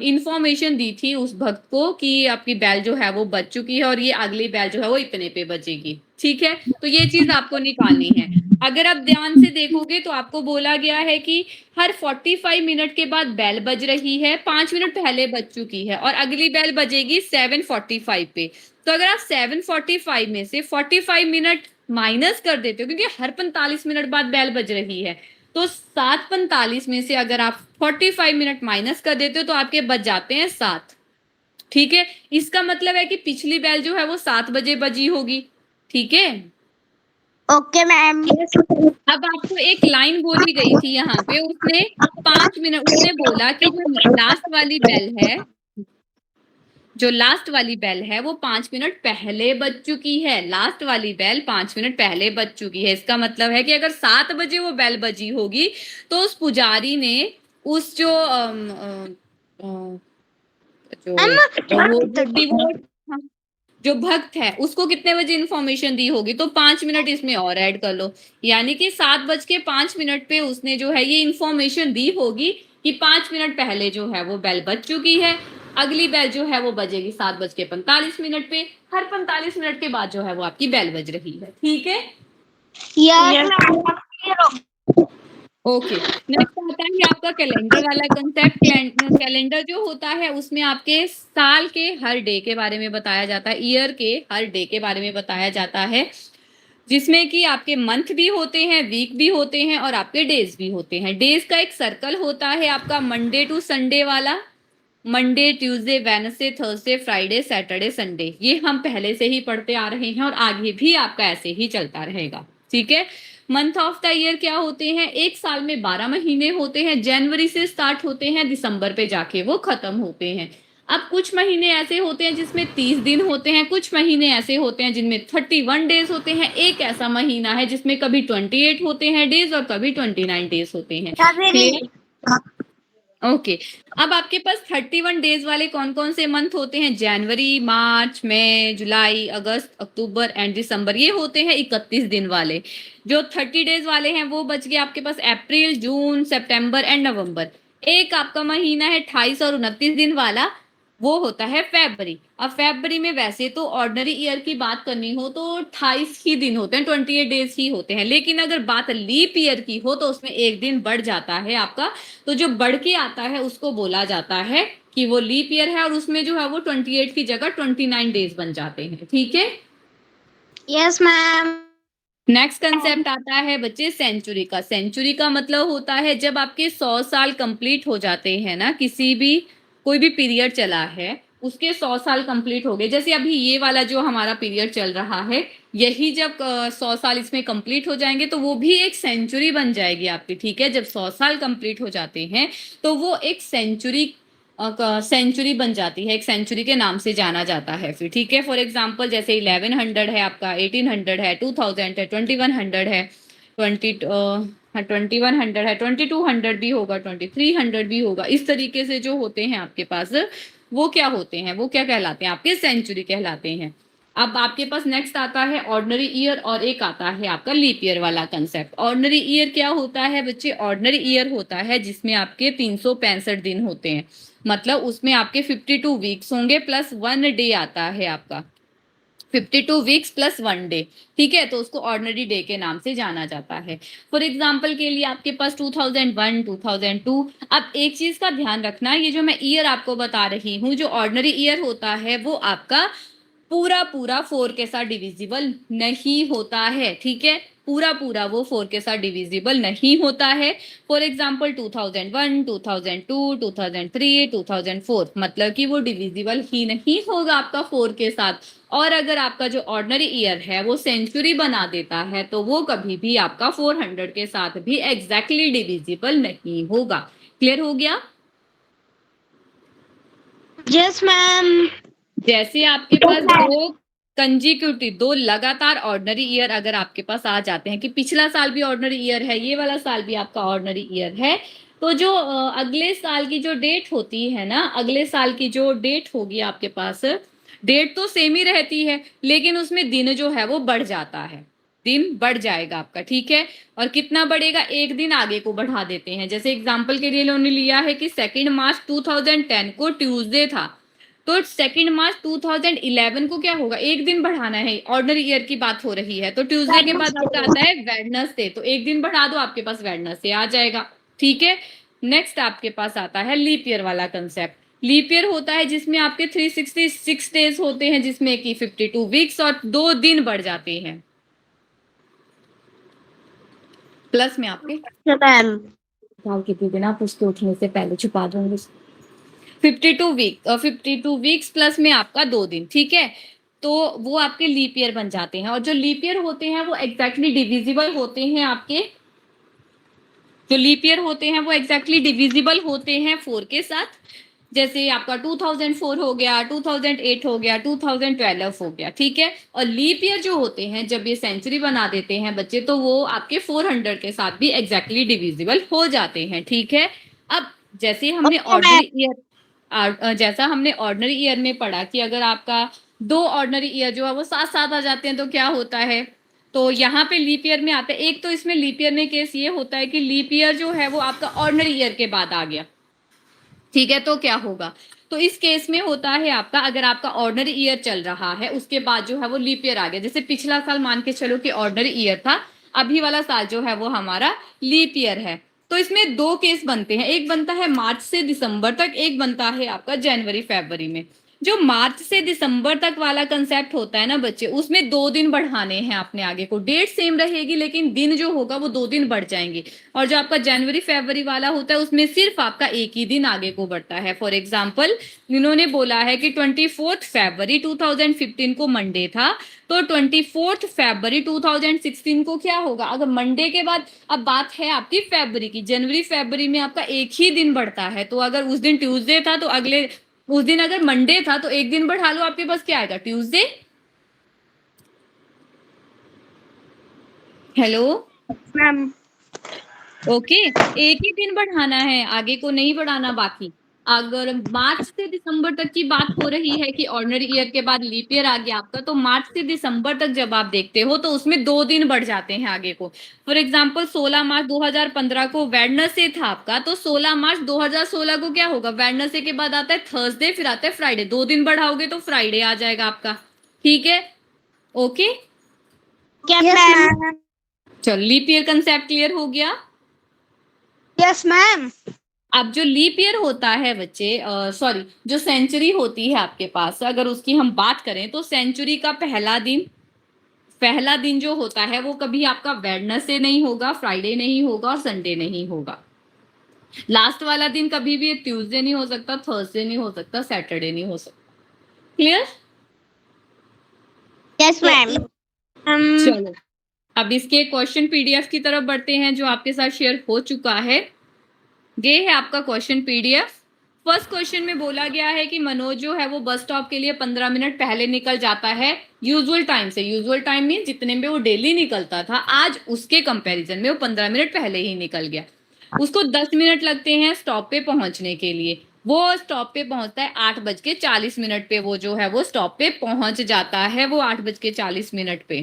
इंफॉर्मेशन दी थी उस भक्त को कि आपकी बैल जो है वो बज चुकी है और ये अगली बैल जो है वो इतने पे बजेगी। ठीक है, तो ये चीज आपको निकालनी है। अगर आप ध्यान से देखोगे तो आपको बोला गया है कि हर 45 मिनट के बाद बेल बज रही है, 5 मिनट पहले बज चुकी है और अगली बेल बजेगी 7:45 पे। तो अगर आप 7:45 में से 45 मिनट माइनस कर देते हो, क्योंकि हर 45 मिनट बाद बेल बज रही है, तो 7:45 में से अगर आप 45 मिनट माइनस कर देते हो तो आपके बच जाते हैं 7। ठीक है, इसका मतलब है कि पिछली बेल जो है वो 7 बजे बजी होगी। ठीक है, ओके मैम। अब आपको एक लाइन बोली गई थी यहाँ पे, उसने 5 मिनट, उसने बोला कि जो लास्ट वाली बेल है, जो लास्ट वाली बेल है वो 5 मिनट पहले बज चुकी है। लास्ट वाली बेल 5 मिनट पहले बज चुकी है। इसका मतलब है कि अगर 7 बजे वो बेल बजी होगी तो उस पुजारी ने उस जो वो जो डिवोट, जो भक्त है उसको कितने बजे इंफॉर्मेशन दी होगी, तो 5 मिनट इसमें और ऐड कर लो, यानी कि 7:05 पे उसने जो है ये इंफॉर्मेशन दी होगी कि 5 मिनट पहले जो है वो बेल बज चुकी है, अगली बेल जो है वो बजेगी 7:45 पे, हर 45 मिनट के बाद जो है वो आपकी बेल बज रही है। ठीक है, यस मैम। ओके। नेक्स्ट आता है आपका कैलेंडर वाला कंसेप्ट। कैलेंडर जो होता है उसमें आपके साल के हर डे के बारे में बताया जाता है, ईयर के हर डे के बारे में बताया जाता है, जिसमें कि आपके मंथ भी होते हैं, वीक भी होते हैं और आपके डेज भी होते हैं। डेज का एक सर्कल होता है आपका मंडे टू संडे वाला, Monday Tuesday Wednesday Thursday Friday Saturday Sunday, ये हम पहले से ही पढ़ते आ रहे हैं और आगे भी आपका ऐसे ही चलता रहेगा। ठीक है, मंथ ऑफ द ईयर क्या होते हैं, एक साल में 12 महीने होते हैं, जनवरी से स्टार्ट होते हैं, दिसंबर पे जाके वो खत्म होते हैं। अब कुछ महीने ऐसे होते हैं जिसमें 30 दिन होते हैं, कुछ महीने ऐसे होते हैं जिनमें 31 डेज होते हैं, एक ऐसा महीना है जिसमें कभी 28 होते हैं डेज और कभी 29 डेज होते हैं। क्लियर? ओके, अब आपके पास 31 डेज वाले कौन कौन से मंथ होते हैं, जनवरी, मार्च, मई, जुलाई, अगस्त, अक्टूबर एंड दिसंबर, ये होते हैं 31 दिन वाले। जो 30 डेज वाले हैं वो बच गए आपके पास अप्रैल, जून, सितंबर एंड नवंबर। एक आपका महीना है 28 और 29 दिन वाला, वो होता है फरवरी। अब फरवरी में वैसे तो ऑर्डिनरी ईयर की बात करनी हो तो 28 ही दिन होते हैं, 28 डेज ही होते हैं, लेकिन अगर बात लीप ईयर की हो तो उसमें एक दिन बढ़ जाता है आपका, तो जो बढ़ के आता है उसको बोला जाता है कि वो लीप ईयर है और उसमें जो है वो 28 की जगह 29 डेज बन जाते हैं। ठीक है, यस मैम। नेक्स्ट कंसेप्ट आता है बच्चे सेंचुरी का। सेंचुरी का मतलब होता है जब आपके 100 साल कंप्लीट हो जाते हैं ना, किसी भी कोई भी पीरियड चला है उसके 100 साल कंप्लीट हो गए, जैसे अभी ये वाला जो हमारा पीरियड चल रहा है, यही जब 100 साल इसमें कंप्लीट हो जाएंगे तो वो भी एक सेंचुरी बन जाएगी आपकी। ठीक है, जब 100 साल कंप्लीट हो जाते हैं तो वो एक सेंचुरी सेंचुरी बन जाती है, एक सेंचुरी के नाम से जाना जाता है फिर। ठीक है, फॉर एग्जांपल जैसे 1100 है आपका, 1800 है, 2000 है, 2100 है, 2100 है, 2200 भी होगा, 2300 भी होगा। इस तरीके से जो होते हैं आपके पास वो क्या होते हैं, वो क्या कहलाते हैं, आपके सेंचुरी कहलाते हैं। अब आपके पास नेक्स्ट आता है ऑर्डिनरी ईयर और एक आता है आपका लीप ईयर वाला कंसेप्ट। ऑर्डिनरी ईयर क्या होता है बच्चे, ऑर्डिनरी ईयर होता है जिसमें आपके 365 दिन होते हैं, मतलब उसमें आपके 52 वीक्स होंगे प्लस 1 डे आता है आपका, 52 वीक्स प्लस 1 डे। ठीक है, तो उसको ऑर्डिनरी डे के नाम से जाना जाता है। फॉर एग्जांपल के लिए आपके पास 2001, 2002। अब एक चीज का ध्यान रखना, ये जो मैं ईयर आपको बता रही हूँ, जो ऑर्डिनरी ईयर होता है वो आपका पूरा पूरा 4 के साथ डिविजिबल नहीं होता है, ठीक है, पूरा पूरा वो 4 के साथ डिविजिबल नहीं होता है। फॉर एग्जाम्पल 2001, 2002, 2003, 2004, मतलब कि वो डिविजिबल ही नहीं होगा आपका 4 के साथ। और अगर आपका जो ऑर्डिनरी ईयर है वो सेंचुरी बना देता है तो वो कभी भी आपका 400 के साथ भी एग्जैक्टली डिविजिबल नहीं होगा। क्लियर हो गया? Yes ma'am. जैसे आपके पास दो लगातार ऑर्डिनरी ईयर अगर आपके पास आ जाते हैं कि पिछला साल भी ऑर्डिनरी ईयर है, ये वाला साल भी आपका ऑर्डिनरी ईयर है, तो जो अगले साल की जो डेट होती है ना, अगले साल की जो डेट होगी आपके पास, डेट तो सेम ही रहती है लेकिन उसमें दिन जो है वो बढ़ जाता है, दिन बढ़ जाएगा आपका, ठीक है। और कितना बढ़ेगा? एक दिन आगे को बढ़ा देते हैं। जैसे एग्जांपल के लिए उन्होंने लिया है कि 2 मार्च 2010 को ट्यूसडे था, तो 2 मार्च 2011 को क्या होगा? एक दिन बढ़ाना है, ऑर्डिनरी ईयर की बात हो रही है, तो ट्यूसडे के बाद आपका आता है वेडनेसडे, तो एक दिन बढ़ा दो, आपके पास वेडनेसडे आ जाएगा, ठीक है। नेक्स्ट आपके पास आता है लीप ईयर वाला कंसेप्ट। लीप ईयर होता है जिसमें आपके 366 डेज होते हैं, जिसमें कि 52 वीक्स और 2 दिन बढ़ जाते हैं, प्लस में आपके मैम कितने दिन आप उसके उठने से पहले छुपा दूंगी। 52 वीक्स प्लस में आपका 2 दिन, ठीक है, तो वो आपके लीप ईयर बन जाते हैं। और जो लीप ईयर होते हैं वो एग्जैक्टली डिविजिबल होते हैं, आपके जो लीप ईयर होते हैं वो एग्जैक्टली डिविजिबल होते हैं 4 के साथ। जैसे आपका 2004 हो गया, 2008 हो गया, 2012 हो गया, ठीक है। और लीप ईयर जो होते हैं जब ये सेंचुरी बना देते हैं बच्चे, तो वो आपके 400 के साथ भी एग्जैक्टली डिविजिबल हो जाते हैं, ठीक है। अब जैसे हमने ऑर्डिनरी ईयर जैसा हमने ऑर्डिनरी ईयर में पढ़ा कि अगर आपका 2 ऑर्डिनरी ईयर जो है वो साथ साथ आ जाते हैं तो क्या होता है, तो यहाँ पे लीप ईयर में आता है। एक तो इसमें लीप ईयर में केस ये होता है कि लीप ईयर जो है वो आपका ऑर्डिनरी ईयर के बाद आ गया, ठीक है, तो क्या होगा? तो इस केस में होता है आपका, अगर आपका ऑर्डिनरी ईयर चल रहा है उसके बाद जो है वो लीप ईयर आ गया, जैसे पिछला साल मान के चलो कि ऑर्डिनरी ईयर था, अभी वाला साल जो है वो हमारा लीप ईयर है, तो इसमें 2 केस बनते हैं, एक बनता है मार्च से दिसंबर तक, एक बनता है आपका जनवरी फरवरी में। जो मार्च से दिसंबर तक वाला कंसेप्ट होता है ना बच्चे, उसमें 2 दिन बढ़ाने हैं आपने आगे को, डेट सेम रहेगी लेकिन दिन जो होगा वो 2 दिन बढ़ जाएंगे। और जो आपका जनवरी फरवरी वाला होता है उसमें सिर्फ आपका एक ही दिन आगे को बढ़ता है। फॉर एग्जाम्पल इन्होंने बोला है कि 24 फरवरी 2015 को मंडे था, तो 24 फरवरी 2016 को क्या होगा? अगर मंडे के बाद, अब बात है आपकी फरवरी की, जनवरी फरवरी में आपका एक ही दिन बढ़ता है, तो अगर उस दिन ट्यूसडे था तो अगले उस दिन अगर मंडे था तो एक दिन बढ़ा लो, आपके पास क्या आएगा? ट्यूसडे। Hello ma'am. ओके, एक ही दिन बढ़ाना है, आगे को नहीं बढ़ाना। बाकी अगर मार्च से दिसंबर तक की बात हो रही है कि ऑर्डिनरी ईयर के बाद लीप ईयर आ गया आपका, तो मार्च से दिसंबर तक जब आप देखते हो तो उसमें 2 दिन बढ़ जाते हैं आगे को। फॉर एग्जांपल 16 मार्च 2015 को वेडनेसडे था आपका, तो 16 मार्च 2016 को क्या होगा? वेडनेसडे के बाद आता है थर्सडे, फिर आता है फ्राइडे, 2 दिन बढ़ाओगे तो फ्राइडे आ जाएगा आपका, ठीक है, ओके। चलो लीप ईयर कंसेप्ट क्लियर हो गया। Yes ma'am. अब जो लीप ईयर होता है बच्चे, सॉरी, जो सेंचुरी होती है आपके पास, अगर उसकी हम बात करें तो सेंचुरी का पहला दिन जो होता है वो कभी आपका वेडनेसडे नहीं होगा, फ्राइडे नहीं होगा और संडे नहीं होगा। लास्ट वाला दिन कभी भी ट्यूसडे नहीं हो सकता, थर्सडे नहीं हो सकता, सैटरडे नहीं हो सकता। क्लियर? Yes ma'am. चलो अब इसके क्वेश्चन पीडीएफ की तरफ बढ़ते हैं जो आपके साथ शेयर हो चुका है। ये है आपका क्वेश्चन पीडीएफ। फर्स्ट क्वेश्चन में बोला गया है कि मनोज जो है वो बस स्टॉप के लिए 15 मिनट पहले निकल जाता है यूजुअल टाइम से। यूजुअल टाइम मीन जितने में वो डेली निकलता था, आज उसके कंपैरिजन में वो 15 मिनट पहले ही निकल गया। उसको 10 मिनट लगते हैं स्टॉप पे पहुंचने के लिए। वो स्टॉप पे पहुंचता है 8:40 पे, वो जो है वो स्टॉप पे पहुंच जाता है, वो 8:40 पे,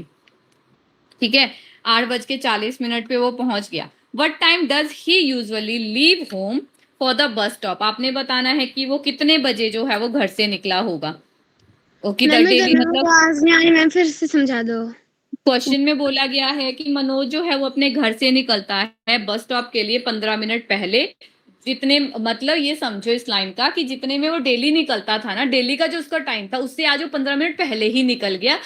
ठीक है, 8:40 पे वो पहुंच गया। What time does he usually leave home for the bus stop? आपने बताना है कि वो कितने बजे जो है वो घर से निकला होगा। ओके, डेली मतलब आवाज नहीं आ रही मैम, फिर से समझा दो। क्वेश्चन में बोला गया है कि मनोज जो है वो अपने घर से निकलता है बस स्टॉप के लिए 15 मिनट पहले। जितने मतलब ये समझो इस लाइन का कि जितने में वो डेली निकलता था ना, डेली का जो उसका टाइम था उससे आज वो 15 मिनट पहले ही निकल गया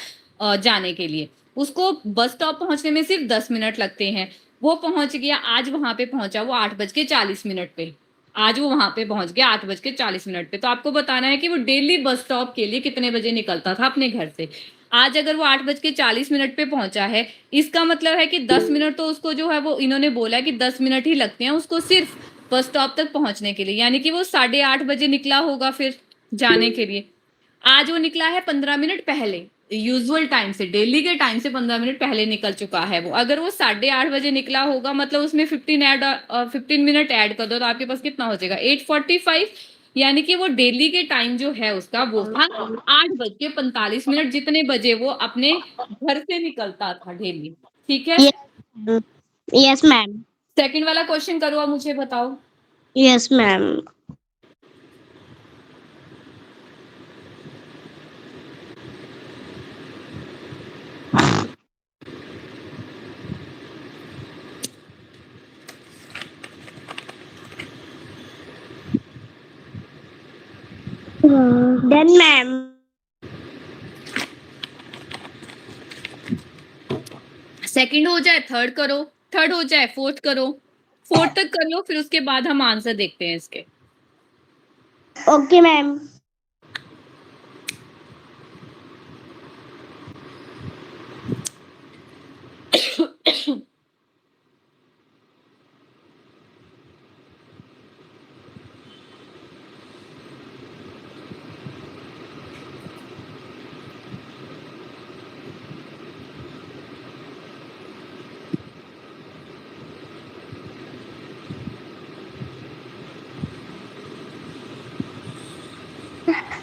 जाने के लिए। उसको बस स्टॉप पहुंचने में सिर्फ 10 मिनट लगते हैं। वो पहुंच गया, आज वहां पे पहुंचा वो 8:40 पे। आज वो वहां पे पहुंच गया 8:40 पे। तो आपको बताना है कि वो डेली बस स्टॉप के लिए कितने बजे निकलता था अपने घर से। आज अगर वो 8:40 पे पहुंचा है, इसका मतलब है कि 10 मिनट तो उसको जो है वो इन्होंने बोला है कि 10 मिनट ही लगते हैं उसको सिर्फ बस स्टॉप तक पहुंचने के लिए, यानी कि वो 8:30 बजे निकला होगा फिर जाने के लिए। आज वो निकला है 15 मिनट पहले, यूजुअल टाइम से, डेली के टाइम से 15 मिनट पहले निकल चुका है वो। अगर वो 8:30 बजे निकला होगा मतलब उसमें 15 मिनट ऐड कर दो तो आपके पास कितना हो जाएगा 8:45। यानी कि वो डेली के टाइम जो है उसका वो था 8:45, जितने बजे वो अपने घर से निकलता था डेली। ठीक है, यस मैम। सेकंड वाला क्वेश्चन करो, अब मुझे बताओ। Yes ma'am. Done ma'am. Second हो जाए थर्ड करो, थर्ड हो जाए फोर्थ करो, फोर्थ तक कर लो, फिर उसके बाद हम आंसर देखते हैं इसके। Okay ma'am.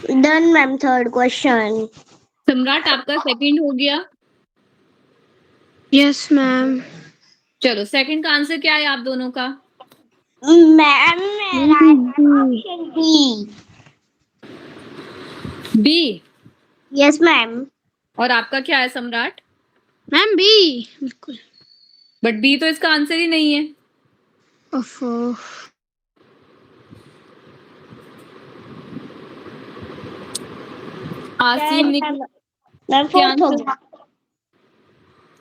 Done ma'am, third question. Samrat आपका सेकंड हो गया। Yes ma'am. चलो सेकंड का आंसर क्या है आप दोनों का? मैम मेरा option B. B. Yes ma'am. और आपका क्या है सम्राट? मैम बी, बिल्कुल। बट बी तो इसका आंसर ही नहीं है। ओफो। आसीम निकला मैम क्या फोर्थ हो आंसर? गया।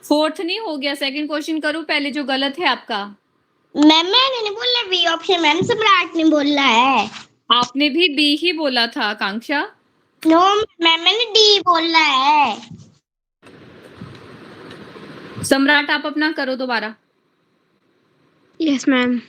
फोर्थ नहीं हो गया, सेकंड क्वेश्चन करो पहले जो गलत है आपका। मैम मैंने नहीं बोला बी ऑप्शन, मैम सम्राट ने बोला है। आपने भी बी ही बोला था आकांक्षा। नो मैम, मैंने डी बोला है। सम्राट आप अपना करो दोबारा। Yes ma'am.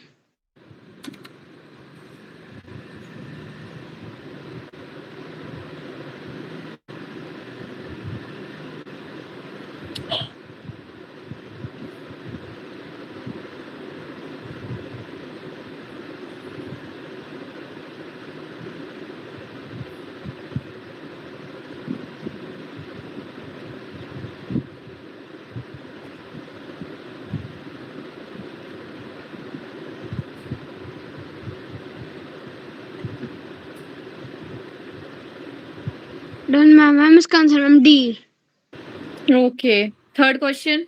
Done ma'am. Ma'am इसका answer ma'am D. Okay, third question.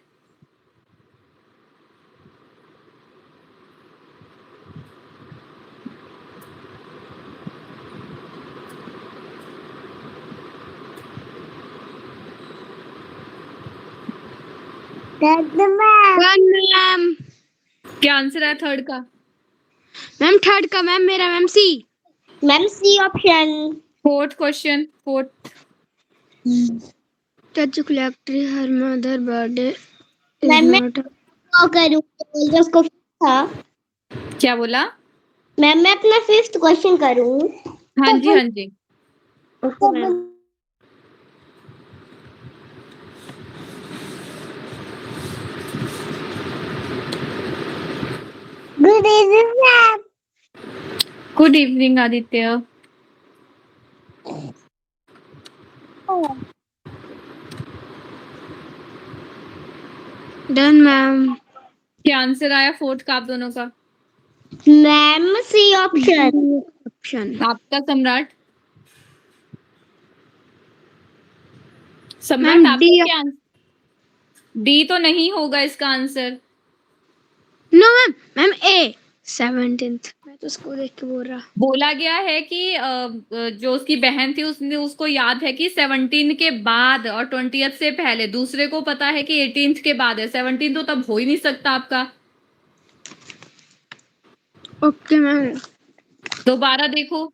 Done ma'am. क्या आंसर है थर्ड का? मैम थर्ड का मैम मेरा ma'am C. Ma'am C option. Fourth question, fourth. Touch कलेक्ट्री her mother birthday ma'am is मैं not. क्या करूँ, बोल उसको था। क्या बोला? मैम मैं अपना फिफ्थ क्वेश्चन करूँ? हाँ जी हाँ जी। Okay ma'am. Good evening ma'am. Good evening Aditya. Done ma'am. क्या आंसर आया फोर्थ का आप दोनों का? Ma'am C option. ऑप्शन। आपका सम्राट? सम्राट मैम डी। आपका क्या आंसर? डी तो नहीं होगा इसका आंसर। नो मैम, मैम ए 17th। मैं तो उसको देख के बोल रहा। बोला गया है कि जो उसकी बहन थी उसने उसको याद है कि 17 के बाद और 20th से पहले, दूसरे को पता है कि 18th के बाद है, 17 तो तब हो ही नहीं सकता आपका। Okay ma'am. दोबारा देखो,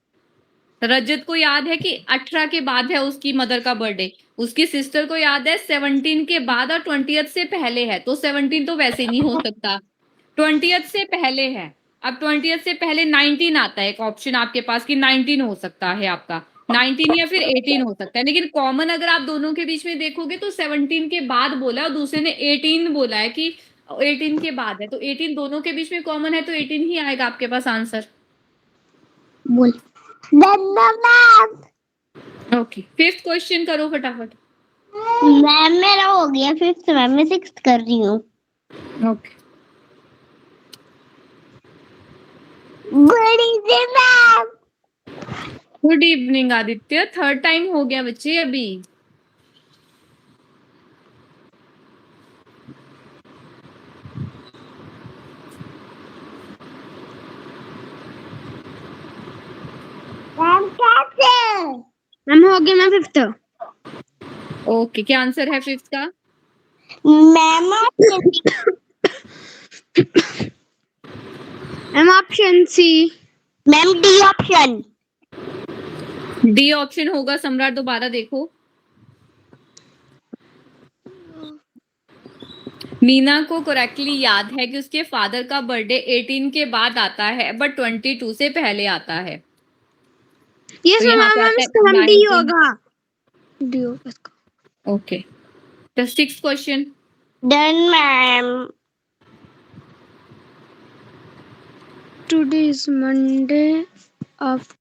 रजत को याद है कि 18 के बाद है उसकी मदर का बर्थडे, उसकी सिस्टर को याद है 17 के बाद और 20th से पहले है, तो 17 तो वैसे नहीं हो सकता, 20th से पहले है। अब 20th से पहले 19 आता है, एक ऑप्शन आपके पास कि 19 हो सकता है आपका, 19 या फिर 18 हो सकता है, लेकिन कॉमन अगर आप दोनों के बीच में देखोगे तो 17 के बाद बोला है और दूसरे ने 18 बोला है कि 18 के बाद है, तो 18 दोनों के बीच में कॉमन है, तो 18 ही आएगा आपके पास आंसर। बोल। मैम ओके, 5th क्वेश्चन करो फटाफट। मेरा हो गया 5th मैम, मैं 6th कर रही हूँ। Okay, good evening ma'am. Good evening Aditya, 3rd time हो गया बच्चे अभी। मैम कैसे? मैम हो गया मैम 5th। ओके, क्या आंसर है 5th का? Ma'am ma'am option C. Ma'am D option. D option होगा सम्राट, दोबारा देखो। मीना को करेक्टली याद है कि उसके फादर का बर्थडे 18 के बाद आता है बट 22 से पहले आता है, ये तो यहाँ पे मैम आता है इसका हम डी 19। होगा। डी होगा इसका। ओके, तो 6th question. Done ma'am. Today is Monday of